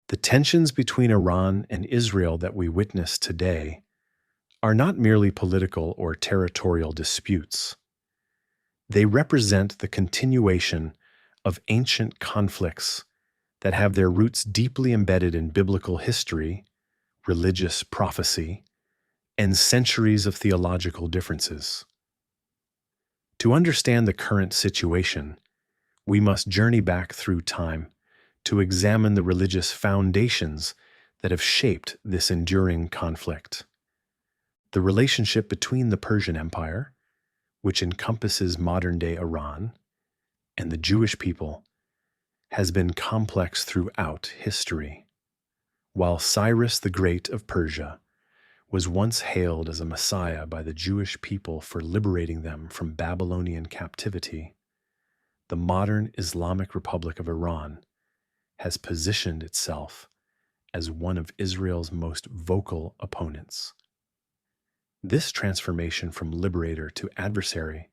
The tensions between Iran and Israel that we witness today are not merely political or territorial disputes. They represent the continuation of ancient conflicts that have their roots deeply embedded in biblical history, religious prophecy, and centuries of theological differences. To understand the current situation, we must journey back through time to examine the religious foundations that have shaped this enduring conflict. The relationship between the Persian Empire, which encompasses modern-day Iran, and the Jewish people has been complex throughout history. While Cyrus the Great of Persia was once hailed as a messiah by the Jewish people for liberating them from Babylonian captivity, the modern Islamic Republic of Iran has positioned itself as one of Israel's most vocal opponents. This transformation from liberator to adversary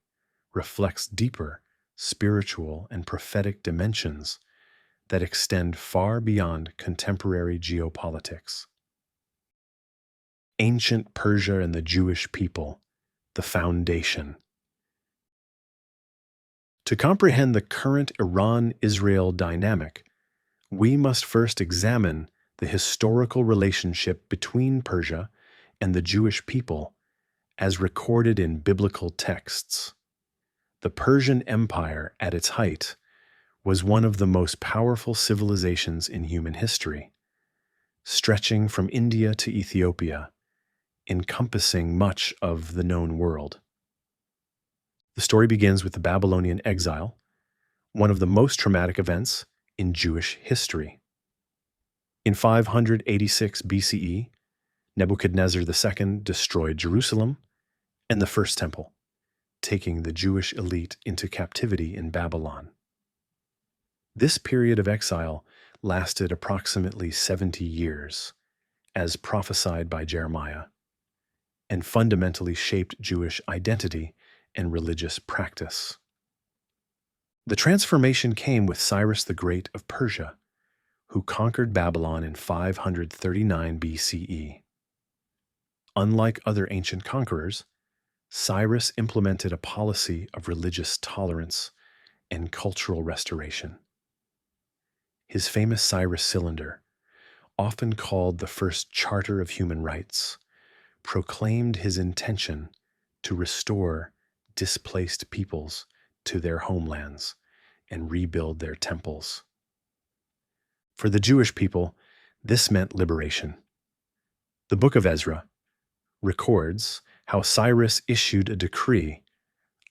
reflects deeper spiritual and prophetic dimensions that extend far beyond contemporary geopolitics. Ancient Persia and the Jewish people, the foundation. To comprehend the current Iran-Israel dynamic, we must first examine the historical relationship between Persia and the Jewish people as recorded in biblical texts. The Persian Empire, at its height, was one of the most powerful civilizations in human history, stretching from India to Ethiopia, encompassing much of the known world. The story begins with the Babylonian exile, one of the most traumatic events in Jewish history. In 586 BCE, Nebuchadnezzar II destroyed Jerusalem and the First Temple, taking the Jewish elite into captivity in Babylon. This period of exile lasted approximately 70 years, as prophesied by Jeremiah, and fundamentally shaped Jewish identity and religious practice. The transformation came with Cyrus the Great of Persia, who conquered Babylon in 539 BCE. Unlike other ancient conquerors, Cyrus implemented a policy of religious tolerance and cultural restoration. His famous Cyrus Cylinder, often called the first Charter of Human Rights, proclaimed his intention to restore displaced peoples to their homelands and rebuild their temples. For the Jewish people, this meant liberation. The Book of Ezra records how Cyrus issued a decree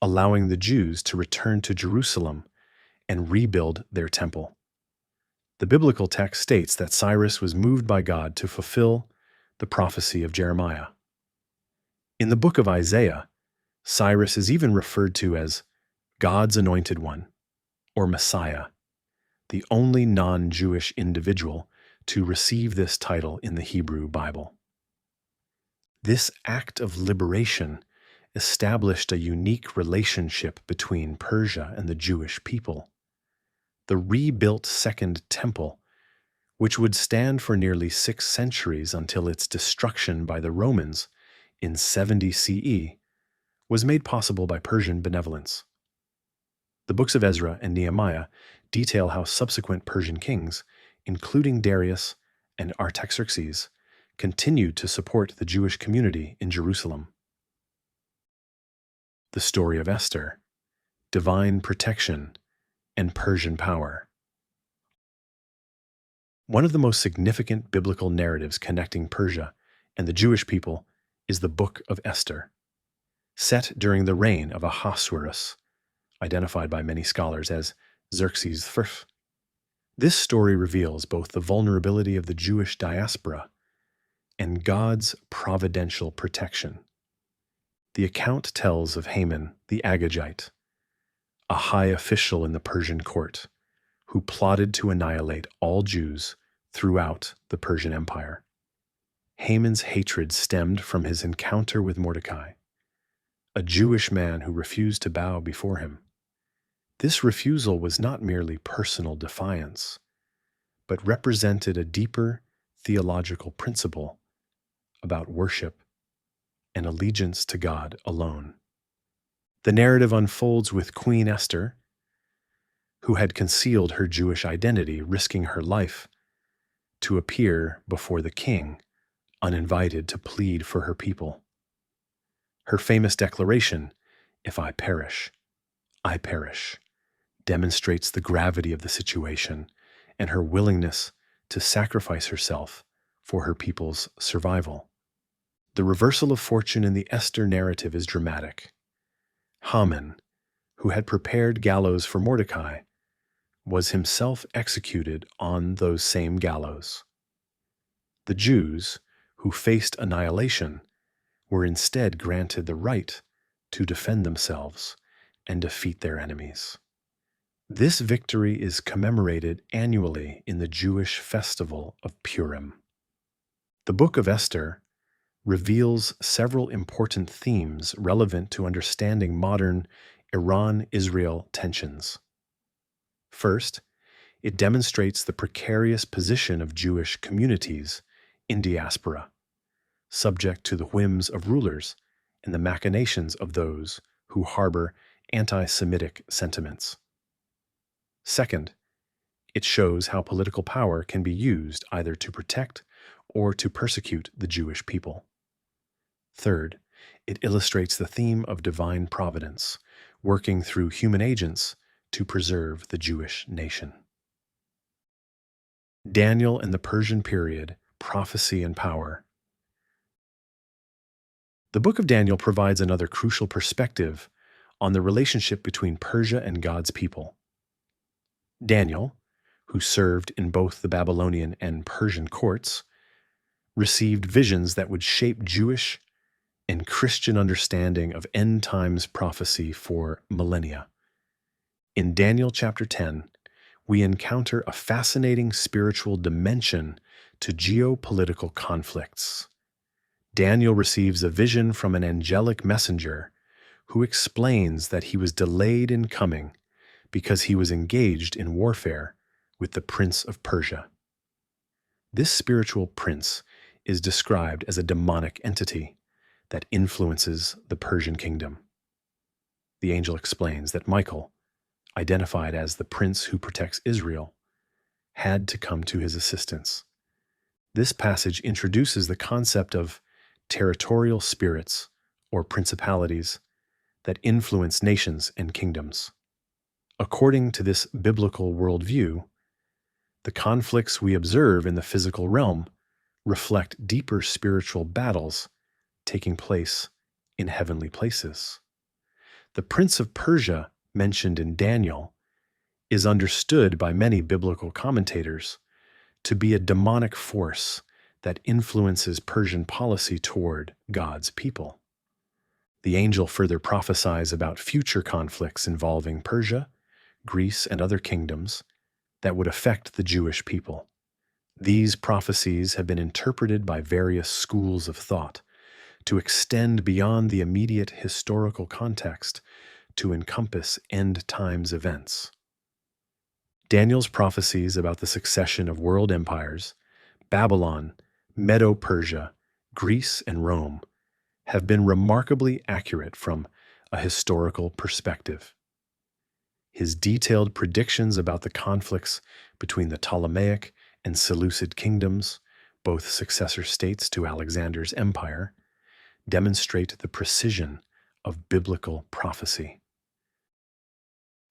allowing the Jews to return to Jerusalem and rebuild their temple. The biblical text states that Cyrus was moved by God to fulfill the prophecy of Jeremiah. In the book of Isaiah, Cyrus is even referred to as God's anointed one, or Messiah, the only non-Jewish individual to receive this title in the Hebrew Bible. This act of liberation established a unique relationship between Persia and the Jewish people. The rebuilt Second Temple, which would stand for nearly 6 centuries until its destruction by the Romans in 70 CE, was made possible by Persian benevolence. The books of Ezra and Nehemiah detail how subsequent Persian kings, including Darius and Artaxerxes, continued to support the Jewish community in Jerusalem. The story of Esther, divine protection, and Persian power. One of the most significant biblical narratives connecting Persia and the Jewish people is the Book of Esther, set during the reign of Ahasuerus, identified by many scholars as Xerxes I. This story reveals both the vulnerability of the Jewish diaspora and God's providential protection. The account tells of Haman the Agagite, a high official in the Persian court, who plotted to annihilate all Jews throughout the Persian Empire. Haman's hatred stemmed from his encounter with Mordecai, a Jewish man who refused to bow before him. This refusal was not merely personal defiance, but represented a deeper theological principle about worship and allegiance to God alone. The narrative unfolds with Queen Esther, who had concealed her Jewish identity, risking her life to appear before the king, uninvited, to plead for her people. Her famous declaration, "If I perish," demonstrates the gravity of the situation and her willingness to sacrifice herself for her people's survival. The reversal of fortune in the Esther narrative is dramatic. Haman, who had prepared gallows for Mordecai, was himself executed on those same gallows. The Jews, who faced annihilation, were instead granted the right to defend themselves and defeat their enemies. This victory is commemorated annually in the Jewish festival of Purim. The Book of Esther reveals several important themes relevant to understanding modern Iran-Israel tensions. First, it demonstrates the precarious position of Jewish communities in diaspora, subject to the whims of rulers and the machinations of those who harbor anti-Semitic sentiments. Second, it shows how political power can be used either to protect or to persecute the Jewish people. Third, it illustrates the theme of divine providence, working through human agents to preserve the Jewish nation. Daniel and the Persian period, prophecy and power. The book of Daniel provides another crucial perspective on the relationship between Persia and God's people. Daniel, who served in both the Babylonian and Persian courts, received visions that would shape Jewish and Christian understanding of end times prophecy for millennia. In Daniel chapter 10, we encounter a fascinating spiritual dimension to geopolitical conflicts. Daniel receives a vision from an angelic messenger who explains that he was delayed in coming because he was engaged in warfare with the prince of Persia. This spiritual prince is described as a demonic entity that influences the Persian kingdom. The angel explains that Michael, identified as the prince who protects Israel, had to come to his assistance. This passage introduces the concept of territorial spirits or principalities that influence nations and kingdoms. According to this biblical worldview, the conflicts we observe in the physical realm reflect deeper spiritual battles taking place in heavenly places. The Prince of Persia mentioned in Daniel is understood by many biblical commentators to be a demonic force that influences Persian policy toward God's people. The angel further prophesies about future conflicts involving Persia, Greece, and other kingdoms that would affect the Jewish people. These prophecies have been interpreted by various schools of thought to extend beyond the immediate historical context to encompass end times events. Daniel's prophecies about the succession of world empires, Babylon, Medo-Persia, Greece, and Rome, have been remarkably accurate from a historical perspective. His detailed predictions about the conflicts between the Ptolemaic and Seleucid kingdoms, both successor states to Alexander's empire, demonstrate the precision of biblical prophecy.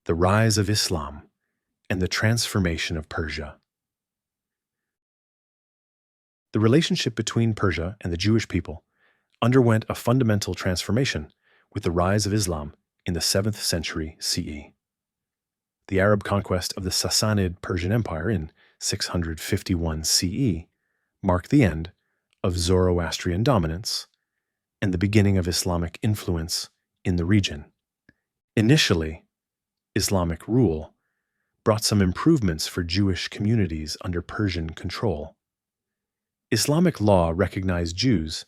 The rise of Islam and the transformation of Persia. The relationship between Persia and the Jewish people underwent a fundamental transformation with the rise of Islam in the 7th century CE. The Arab conquest of the Sassanid Persian Empire in 651 CE marked the end of Zoroastrian dominance and the beginning of Islamic influence in the region. Initially, Islamic rule brought some improvements for Jewish communities under Persian control. Islamic law recognized Jews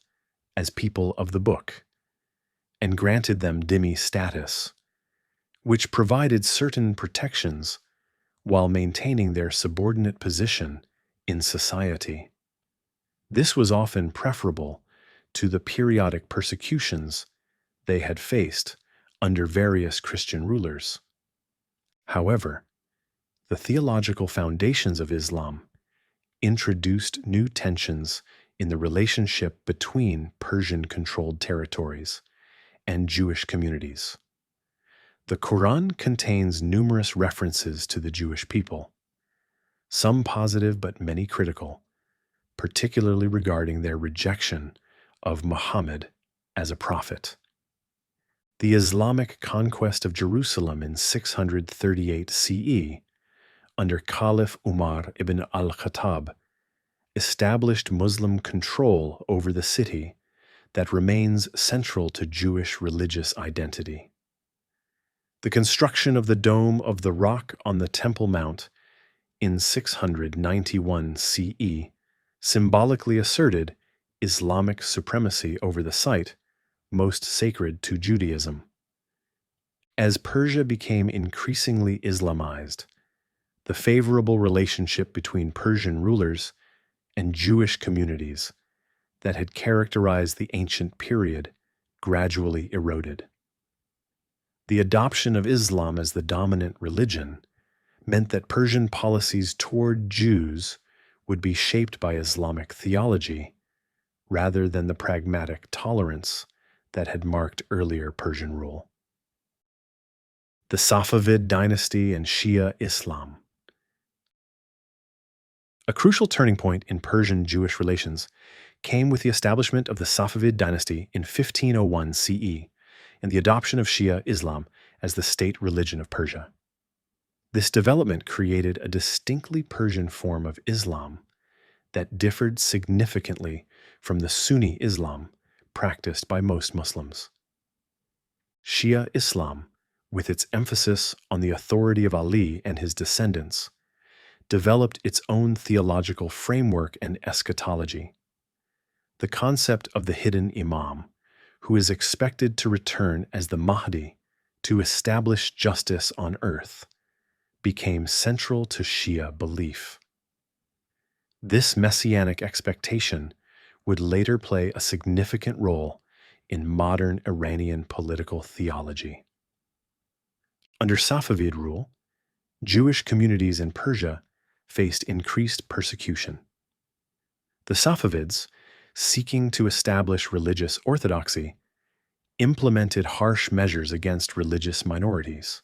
as people of the book and granted them dhimmi status, which provided certain protections while maintaining their subordinate position in society. This was often preferable to the periodic persecutions they had faced under various Christian rulers. However, the theological foundations of Islam introduced new tensions in the relationship between Persian-controlled territories and Jewish communities. The Quran contains numerous references to the Jewish people, some positive but many critical, particularly regarding their rejection of Muhammad as a prophet. The Islamic conquest of Jerusalem in 638 CE, under Caliph Umar ibn al-Khattab, established Muslim control over the city that remains central to Jewish religious identity. The construction of the Dome of the Rock on the Temple Mount in 691 CE symbolically asserted Islamic supremacy over the site most sacred to Judaism. As Persia became increasingly Islamized, the favorable relationship between Persian rulers and Jewish communities that had characterized the ancient period gradually eroded. The adoption of Islam as the dominant religion meant that Persian policies toward Jews would be shaped by Islamic theology rather than the pragmatic tolerance that had marked earlier Persian rule. The Safavid dynasty and Shia Islam. A crucial turning point in Persian-Jewish relations came with the establishment of the Safavid dynasty in 1501 CE and the adoption of Shia Islam as the state religion of Persia. This development created a distinctly Persian form of Islam that differed significantly from the Sunni Islam practiced by most Muslims. Shia Islam, with its emphasis on the authority of Ali and his descendants, developed its own theological framework and eschatology. The concept of the hidden Imam, who is expected to return as the Mahdi to establish justice on earth, became central to Shia belief. This messianic expectation would later play a significant role in modern Iranian political theology. Under Safavid rule, Jewish communities in Persia faced increased persecution. The Safavids, seeking to establish religious orthodoxy, implemented harsh measures against religious minorities.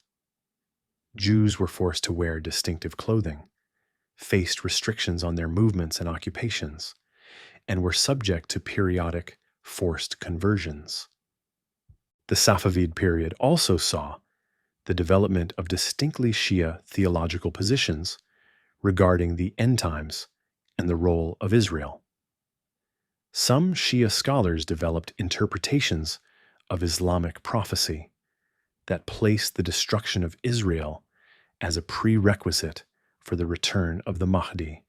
Jews were forced to wear distinctive clothing, faced restrictions on their movements and occupations, and were subject to periodic forced conversions. The Safavid period also saw the development of distinctly Shia theological positions regarding the end times and the role of Israel. Some Shia scholars developed interpretations of Islamic prophecy that placed the destruction of Israel as a prerequisite for the return of the Mahdi.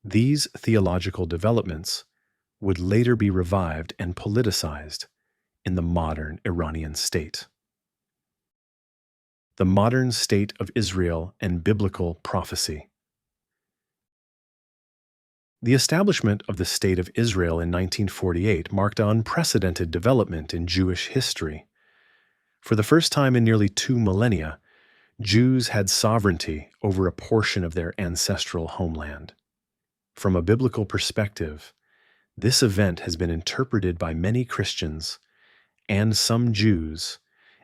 These theological developments would later be revived and politicized in the modern Iranian state. The modern state of Israel and biblical prophecy. The establishment of the State of Israel in 1948 marked an unprecedented development in Jewish history. For the first time in nearly 2 millennia, Jews had sovereignty over a portion of their ancestral homeland. From a biblical perspective, this event has been interpreted by many Christians and some Jews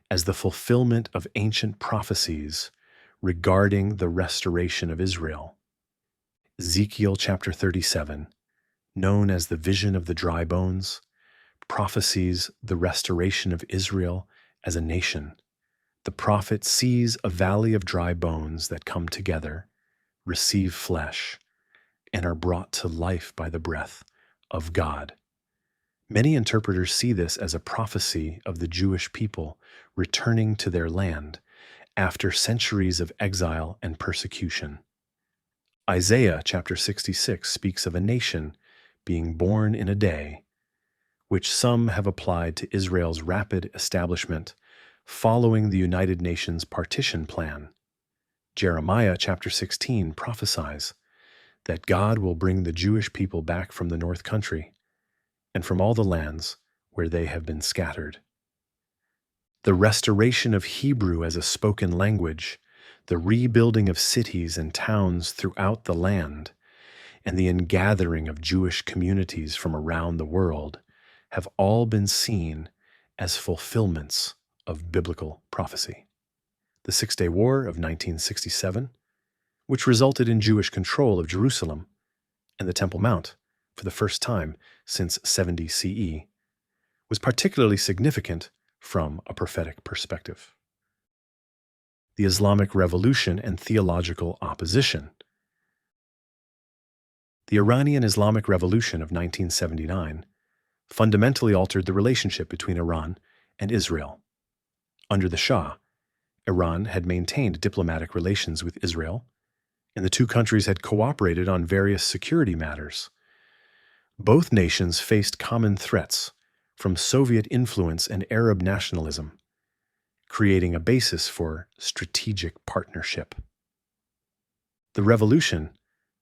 as the fulfillment of ancient prophecies regarding the restoration of Israel. Ezekiel chapter 37, known as the vision of the dry bones, prophesies the restoration of Israel as a nation. The prophet sees a valley of dry bones that come together, receive flesh, and are brought to life by the breath of God. Many interpreters see this as a prophecy of the Jewish people returning to their land after centuries of exile and persecution. Isaiah chapter 66 speaks of a nation being born in a day, which some have applied to Israel's rapid establishment following the United Nations partition plan. Jeremiah chapter 16 prophesies that God will bring the Jewish people back from the north country and from all the lands where they have been scattered. The restoration of Hebrew as a spoken language, the rebuilding of cities and towns throughout the land, and the ingathering of Jewish communities from around the world have all been seen as fulfillments of biblical prophecy. The Six-Day War of 1967, which resulted in Jewish control of Jerusalem and the Temple Mount for the first time since 70 CE, was particularly significant from a prophetic perspective. The Islamic Revolution and theological opposition. The Iranian Islamic Revolution of 1979 fundamentally altered the relationship between Iran and Israel. Under the Shah, Iran had maintained diplomatic relations with Israel, and the two countries had cooperated on various security matters. Both nations faced common threats from Soviet influence and Arab nationalism, creating a basis for strategic partnership. The revolution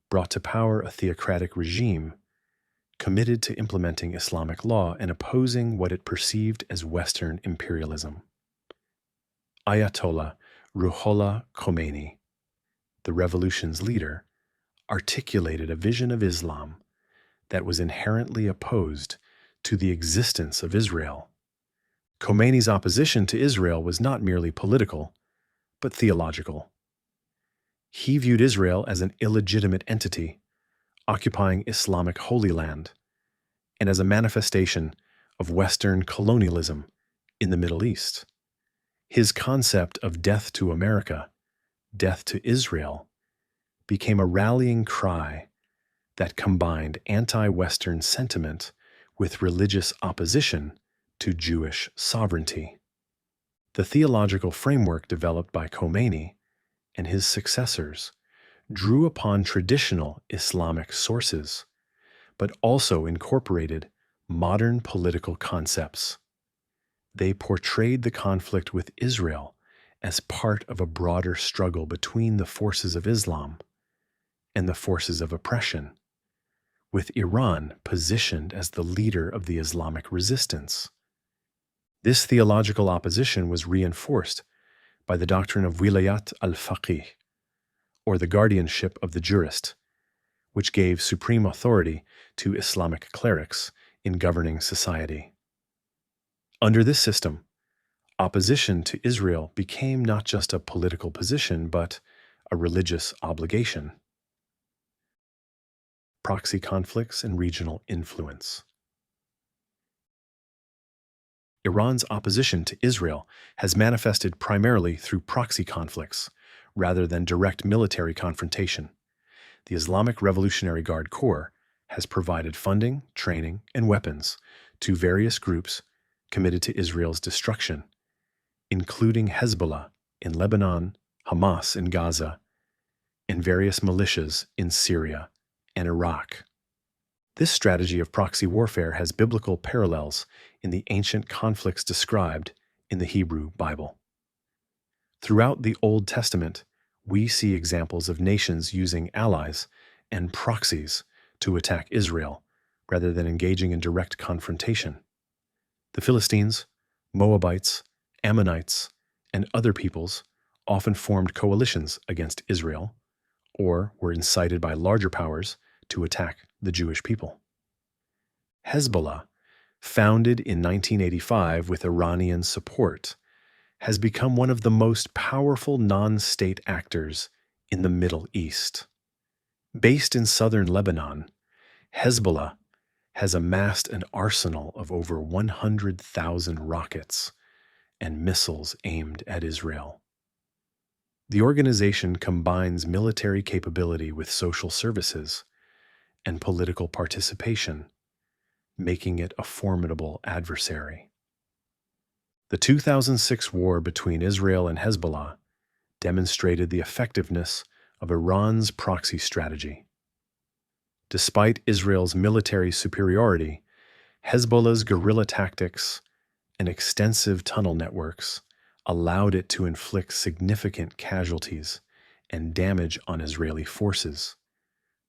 brought to power a theocratic regime committed to implementing Islamic law and opposing what it perceived as Western imperialism. Ayatollah Ruhollah Khomeini, the revolution's leader, articulated a vision of Islam that was inherently opposed to the existence of Israel. Khomeini's opposition to Israel was not merely political, but theological. He viewed Israel as an illegitimate entity, occupying Islamic Holy Land, and as a manifestation of Western colonialism in the Middle East. His concept of death to America, death to Israel, became a rallying cry that combined anti-Western sentiment with religious opposition to Jewish sovereignty. The theological framework developed by Khomeini and his successors drew upon traditional Islamic sources, but also incorporated modern political concepts. They portrayed the conflict with Israel as part of a broader struggle between the forces of Islam and the forces of oppression, with Iran positioned as the leader of the Islamic resistance. This theological opposition was reinforced by the doctrine of wilayat al-faqih, or the guardianship of the jurist, which gave supreme authority to Islamic clerics in governing society. Under this system, opposition to Israel became not just a political position, but a religious obligation. Proxy conflicts and regional influence. Iran's opposition to Israel has manifested primarily through proxy conflicts, rather than direct military confrontation. The Islamic Revolutionary Guard Corps has provided funding, training, and weapons to various groups committed to Israel's destruction, including Hezbollah in Lebanon, Hamas in Gaza, and various militias in Syria and Iraq. This strategy of proxy warfare has biblical parallels in the ancient conflicts described in the Hebrew Bible. Throughout the Old Testament, we see examples of nations using allies and proxies to attack Israel rather than engaging in direct confrontation. The Philistines, Moabites, Ammonites, and other peoples often formed coalitions against Israel or were incited by larger powers to attack the Jewish people. Hezbollah, founded in 1985 with Iranian support, has become one of the most powerful non-state actors in the Middle East. Based in southern Lebanon, Hezbollah has amassed an arsenal of over 100,000 rockets and missiles aimed at Israel. The organization combines military capability with social services and political participation, making it a formidable adversary. The 2006 war between Israel and Hezbollah demonstrated the effectiveness of Iran's proxy strategy. Despite Israel's military superiority, Hezbollah's guerrilla tactics and extensive tunnel networks allowed it to inflict significant casualties and damage on Israeli forces.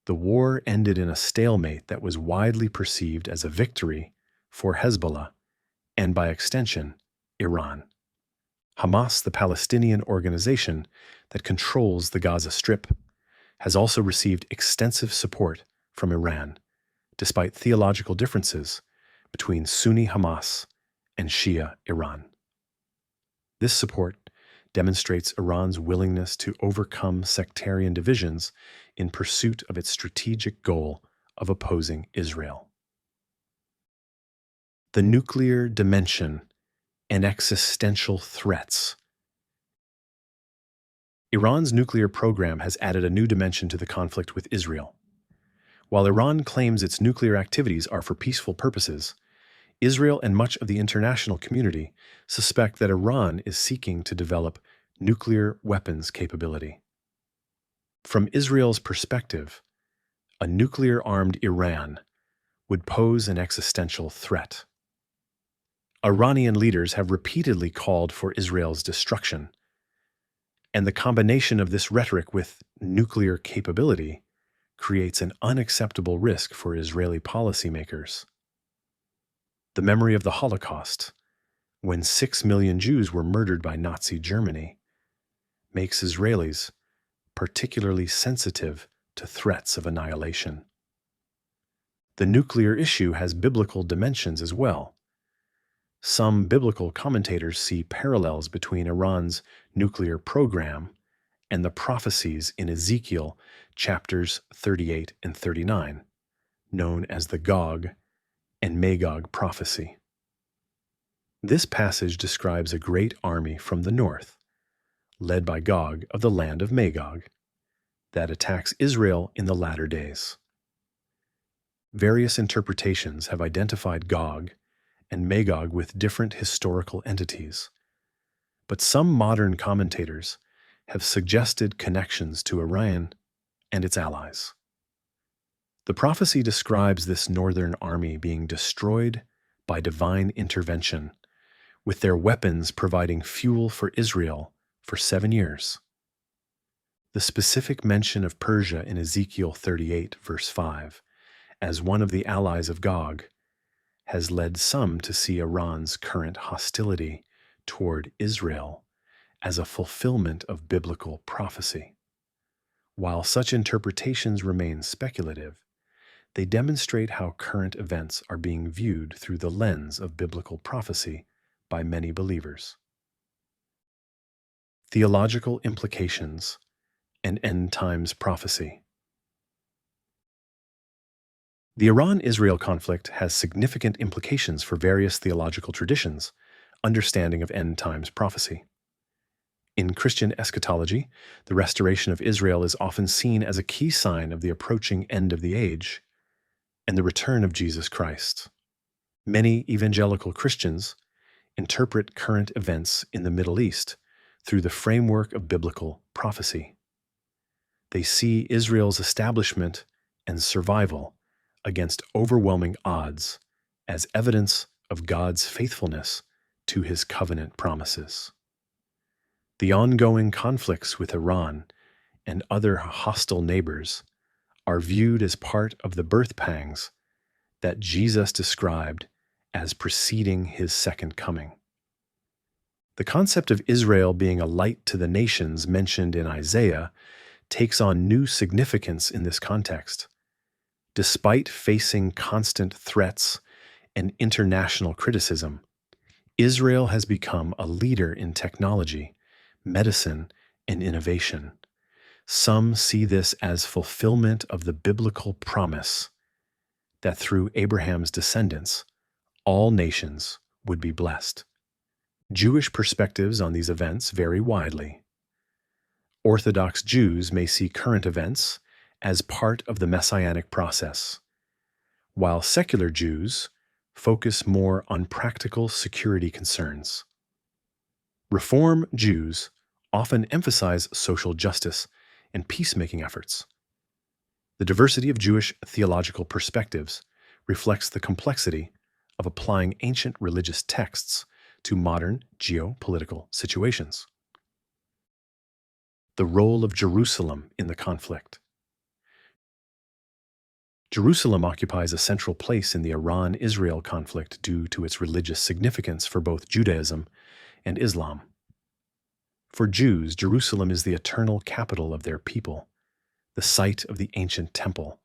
The war ended in a stalemate that was widely perceived as a victory for Hezbollah and, by extension, Iran. Hamas, the Palestinian organization that controls the Gaza Strip, has also received extensive support from Iran, despite theological differences between Sunni Hamas and Shia Iran. This support demonstrates Iran's willingness to overcome sectarian divisions in pursuit of its strategic goal of opposing Israel. The nuclear dimension and existential threats. Iran's nuclear program has added a new dimension to the conflict with Israel. While Iran claims its nuclear activities are for peaceful purposes, Israel and much of the international community suspect that Iran is seeking to develop nuclear weapons capability. From Israel's perspective, a nuclear-armed Iran would pose an existential threat. Iranian leaders have repeatedly called for Israel's destruction, and the combination of this rhetoric with nuclear capability creates an unacceptable risk for Israeli policymakers. The memory of the Holocaust, when 6 million Jews were murdered by Nazi Germany, makes Israelis particularly sensitive to threats of annihilation. The nuclear issue has biblical dimensions as well. Some biblical commentators see parallels between Iran's nuclear program and the prophecies in Ezekiel chapters 38 and 39, known as the Gog and Magog prophecy. This passage describes a great army from the north, led by Gog of the land of Magog, that attacks Israel in the latter days. Various interpretations have identified Gog and Magog with different historical entities, but some modern commentators have suggested connections to Iran and its allies. The prophecy describes this northern army being destroyed by divine intervention, with their weapons providing fuel for Israel for 7 years. The specific mention of Persia in Ezekiel 38, verse 5, as one of the allies of Gog, has led some to see Iran's current hostility toward Israel as a fulfillment of biblical prophecy. While such interpretations remain speculative, they demonstrate how current events are being viewed through the lens of biblical prophecy by many believers. Theological implications and end times prophecy. The Iran-Israel conflict has significant implications for various theological traditions' understanding of end times prophecy. In Christian eschatology, the restoration of Israel is often seen as a key sign of the approaching end of the age and the return of Jesus Christ. Many evangelical Christians interpret current events in the Middle East through the framework of biblical prophecy. They see Israel's establishment and survival against overwhelming odds as evidence of God's faithfulness to his covenant promises. The ongoing conflicts with Iran and other hostile neighbors are viewed as part of the birth pangs that Jesus described as preceding his second coming. The concept of Israel being a light to the nations mentioned in Isaiah takes on new significance in this context. Despite facing constant threats and international criticism, Israel has become a leader in technology, medicine, and innovation. Some see this as fulfillment of the biblical promise that through Abraham's descendants, all nations would be blessed. Jewish perspectives on these events vary widely. Orthodox Jews may see current events as part of the messianic process, while secular Jews focus more on practical security concerns. Reform Jews often emphasize social justice and peacemaking efforts. The diversity of Jewish theological perspectives reflects the complexity of applying ancient religious texts to modern geopolitical situations. The role of Jerusalem in the conflict. Jerusalem occupies a central place in the Iran-Israel conflict due to its religious significance for both Judaism and Islam. For Jews, Jerusalem is the eternal capital of their people, the site of the ancient temple,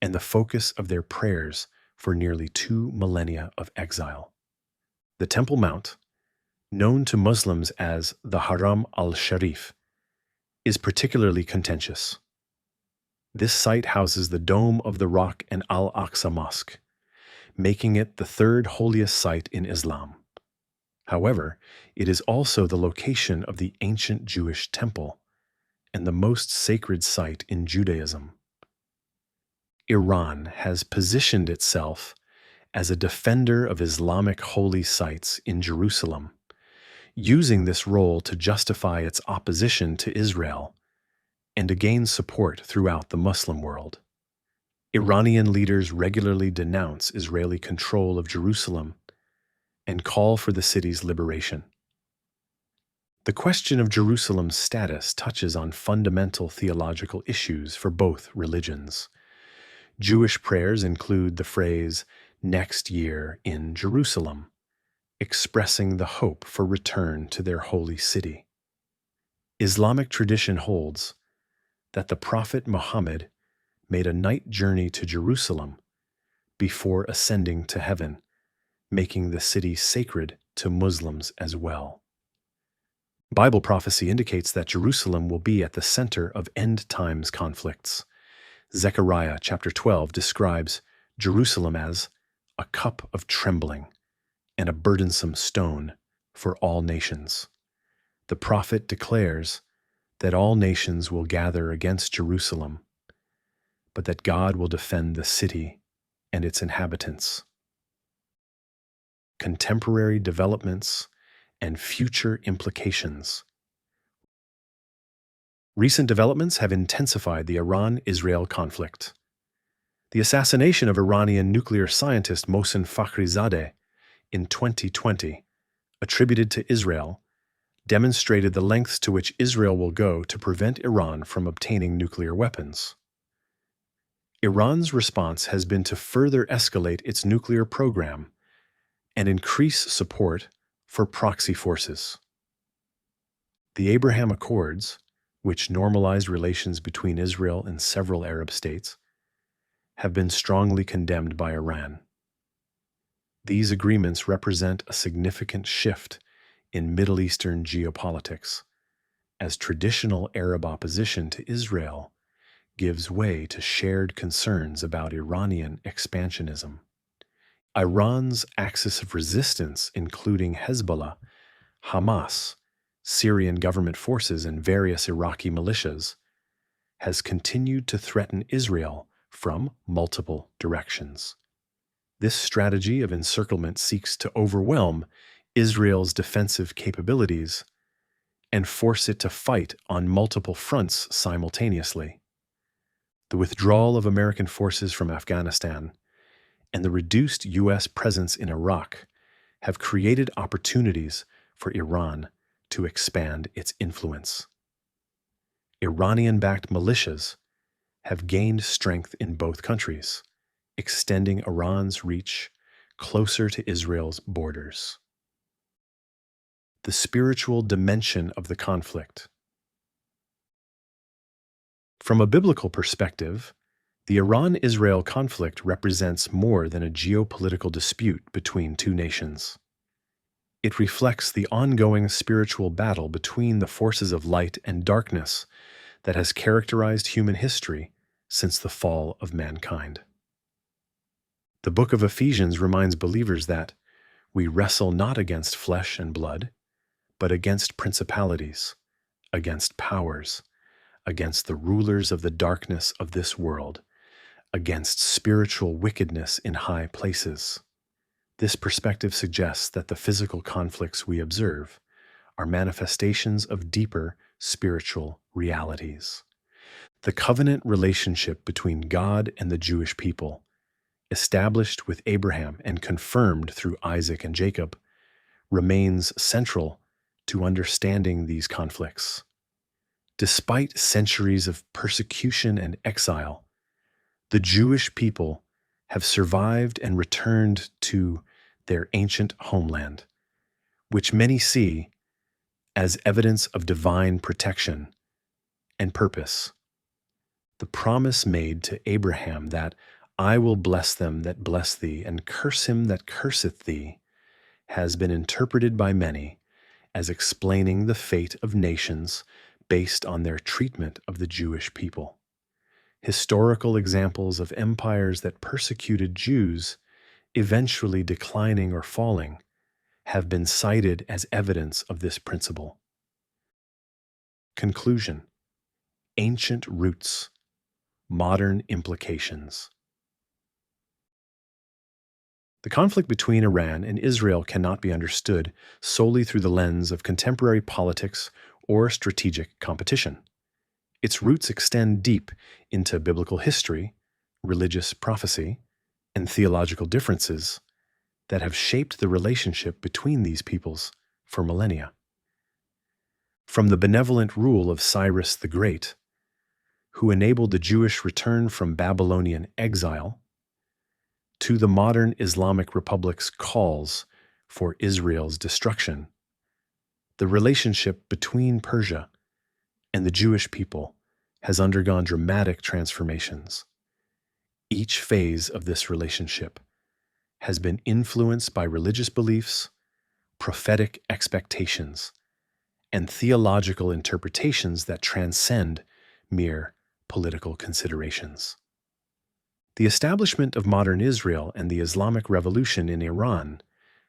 and the focus of their prayers for nearly 2 millennia of exile. The Temple Mount, known to Muslims as the Haram al-Sharif, is particularly contentious. This site houses the Dome of the Rock and Al-Aqsa Mosque, making it the third holiest site in Islam. However, it is also the location of the ancient Jewish temple and the most sacred site in Judaism. Iran has positioned itself as a defender of Islamic holy sites in Jerusalem, using this role to justify its opposition to Israel and to gain support throughout the Muslim world. Iranian leaders regularly denounce Israeli control of Jerusalem and call for the city's liberation. The question of Jerusalem's status touches on fundamental theological issues for both religions. Jewish prayers include the phrase, "next year in Jerusalem," expressing the hope for return to their holy city. Islamic tradition holds that the Prophet Muhammad made a night journey to Jerusalem before ascending to heaven, making the city sacred to Muslims as well. Bible prophecy indicates that Jerusalem will be at the center of end times conflicts. Zechariah chapter 12 describes Jerusalem as a cup of trembling and a burdensome stone for all nations. The prophet declares that all nations will gather against Jerusalem, but that God will defend the city and its inhabitants. Contemporary developments and future implications. Recent developments have intensified the Iran-Israel conflict. The assassination of Iranian nuclear scientist Mohsen Fakhrizadeh in 2020, attributed to Israel, demonstrated the lengths to which Israel will go to prevent Iran from obtaining nuclear weapons. Iran's response has been to further escalate its nuclear program and increase support for proxy forces. The Abraham Accords, which normalized relations between Israel and several Arab states, have been strongly condemned by Iran. These agreements represent a significant shift in Middle Eastern geopolitics, as traditional Arab opposition to Israel gives way to shared concerns about Iranian expansionism. Iran's axis of resistance, including Hezbollah, Hamas, Syrian government forces, and various Iraqi militias, has continued to threaten Israel from multiple directions. This strategy of encirclement seeks to overwhelm Israel's defensive capabilities and force it to fight on multiple fronts simultaneously. The withdrawal of American forces from Afghanistan and the reduced U.S. presence in Iraq have created opportunities for Iran to expand its influence. Iranian-backed militias have gained strength in both countries, extending Iran's reach closer to Israel's borders. The spiritual dimension of the conflict. From a biblical perspective, the Iran-Israel conflict represents more than a geopolitical dispute between two nations. It reflects the ongoing spiritual battle between the forces of light and darkness that has characterized human history since the fall of mankind. The book of Ephesians reminds believers that we wrestle not against flesh and blood, but against principalities, against powers, against the rulers of the darkness of this world, against spiritual wickedness in high places. This perspective suggests that the physical conflicts we observe are manifestations of deeper spiritual realities. The covenant relationship between God and the Jewish people, established with Abraham and confirmed through Isaac and Jacob, remains central to understanding these conflicts. Despite centuries of persecution and exile, the Jewish people have survived and returned to their ancient homeland, which many see as evidence of divine protection and purpose. The promise made to Abraham that I will bless them that bless thee, and curse him that curseth thee, has been interpreted by many as explaining the fate of nations based on their treatment of the Jewish people. Historical examples of empires that persecuted Jews, eventually declining or falling, have been cited as evidence of this principle. Conclusion: ancient roots, modern implications. The conflict between Iran and Israel cannot be understood solely through the lens of contemporary politics or strategic competition. Its roots extend deep into biblical history, religious prophecy, and theological differences that have shaped the relationship between these peoples for millennia. From the benevolent rule of Cyrus the Great, who enabled the Jewish return from Babylonian exile, to the modern Islamic republic's calls for Israel's destruction, the relationship between Persia and the Jewish people has undergone dramatic transformations. Each phase of this relationship has been influenced by religious beliefs, prophetic expectations, and theological interpretations that transcend mere political considerations. The establishment of modern Israel and the Islamic Revolution in Iran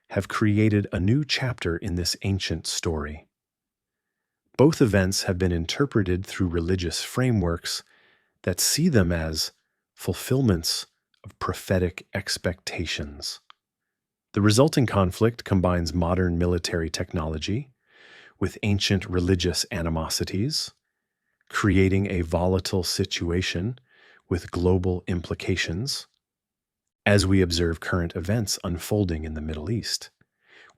have created a new chapter in this ancient story. Both events have been interpreted through religious frameworks that see them as fulfillments of prophetic expectations. The resulting conflict combines modern military technology with ancient religious animosities, creating a volatile situation with global implications. As we observe current events unfolding in the Middle East,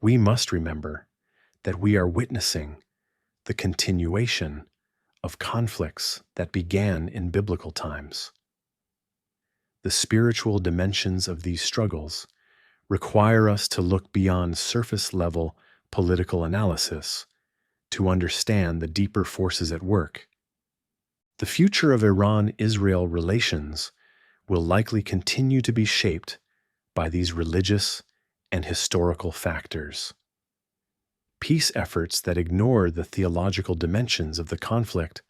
we must remember that we are witnessing the continuation of conflicts that began in biblical times. The spiritual dimensions of these struggles require us to look beyond surface-level political analysis to understand the deeper forces at work. The future of Iran-Israel relations will likely continue to be shaped by these religious and historical factors. Peace efforts that ignore the theological dimensions of the conflict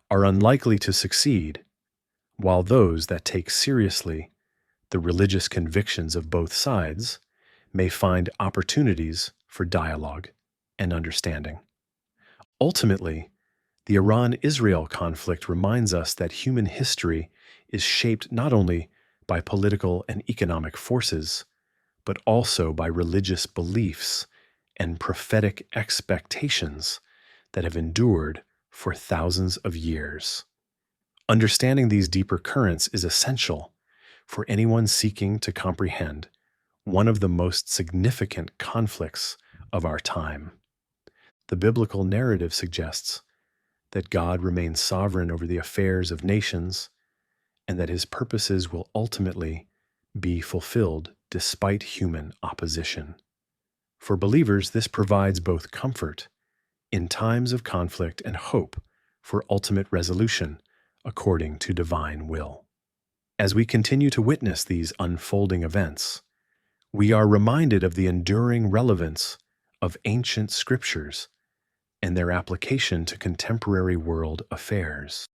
are unlikely to succeed, while those that take seriously the religious convictions of both sides may find opportunities for dialogue and understanding. Ultimately, the Iran-Israel conflict reminds us that human history is shaped not only by political and economic forces, but also by religious beliefs and prophetic expectations that have endured for thousands of years. Understanding these deeper currents is essential for anyone seeking to comprehend one of the most significant conflicts of our time. The biblical narrative suggests that God remains sovereign over the affairs of nations and that his purposes will ultimately be fulfilled despite human opposition. For believers, this provides both comfort in times of conflict and hope for ultimate resolution according to divine will. As we continue to witness these unfolding events, we are reminded of the enduring relevance of ancient scriptures and their application to contemporary world affairs.